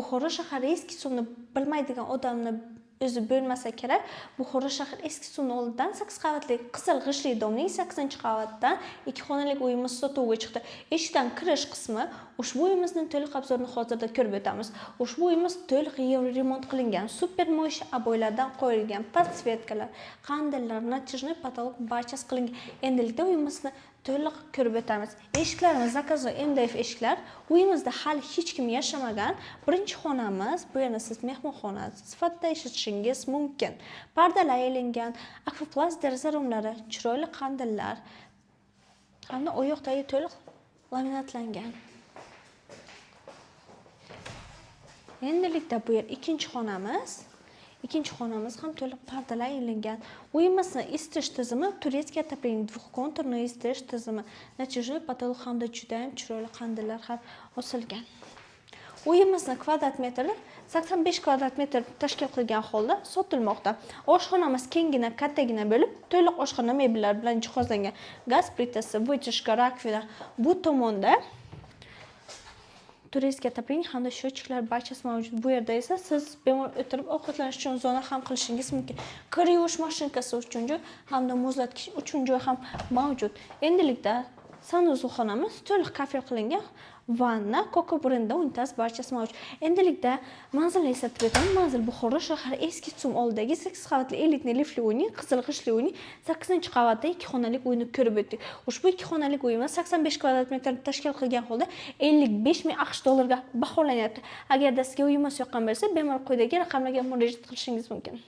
Buxoro shahar eski suvni bilmaydigan odamni o'zi bo'lmasa kerak. Buxoro shahar eski suvni oldidan 8 qavatli qizil g'ishli domning 8-qavatdan 2 xonalik uyimiz sotuvga chiqdi. Eshikdan kirish qismi ushbu uyimizning to'liq obzorini hozirda ko'rib o'tamiz. Ushbu uyimiz to'liq remont qilingan, super mo'ysha aboylardan qo'yilgan, podsvetkalar, qandillar, natijniy potolok barchasi qilingan. Endilikda uyimizni to'liq ko'rib o'tamiz. Eshiklarimiz zakazli MDF eshiklar. Uyimizda hali hech kim yashamagan. Birinchi xonamiz, bu yerni siz mehmonxona sifatida ishlatishingiz mumkin. Pardalar ilingan, akvaplast deraza romlari, chiroyli qandillar hamda oyoqdagi to'liq laminatlangan. Endilikda bu yer ikkinchi xonamiz. Ikkinchi xonamiz ham to'liq pardalar ilingan. Uyimizni isitish tizimi turetskiy отопление, двухконтурный isitish tizimi, natijniy potolok hamda juda ham chiroyli qandillar ham osilgan. Uyimizni kvadrat metri 85 kvadrat metr tashkil qilgan holda sotilmoqda. Oshxonamiz kengina, kattagina bo'lib, to'liq oshxona mebellari bilan jihozlangan. Gaz plitasi, vытяжка, rakvina bu tomonda turetskiy отопление hamda счетчикlar barchasi mavjud. Bu yerda esa siz bemalol o'tirib ovqatlanish uchun zona ham qilishingiz mumkin. Kir yuvish mashinkasi uchun joy hamda muzlatgich uchun joy ham mavjud. Endilikda sanuzul xonamiz to'liq kafel qilingan. Vanna, Coco brendi unitaz barchasi mavjud. Endilikda manzilni eslatib o'taman. Manzil Buxoro shahar eski sum oldidagi 8 qavatli elitli lifli uyning, qizil g'ishli uyning 8-qavatda 2 xonalik uyni ko'rib o'tdik. Ushbu 2 xonalik uyimiz 85 kvadrat metr tashkil qilgan holda 55 ming AQSh dollarga baholanyapti. Agarda sizga uyimiz yoqqan bo'lsa, bemalol quyidagi raqamlarga murojaat qilishingiz mumkin.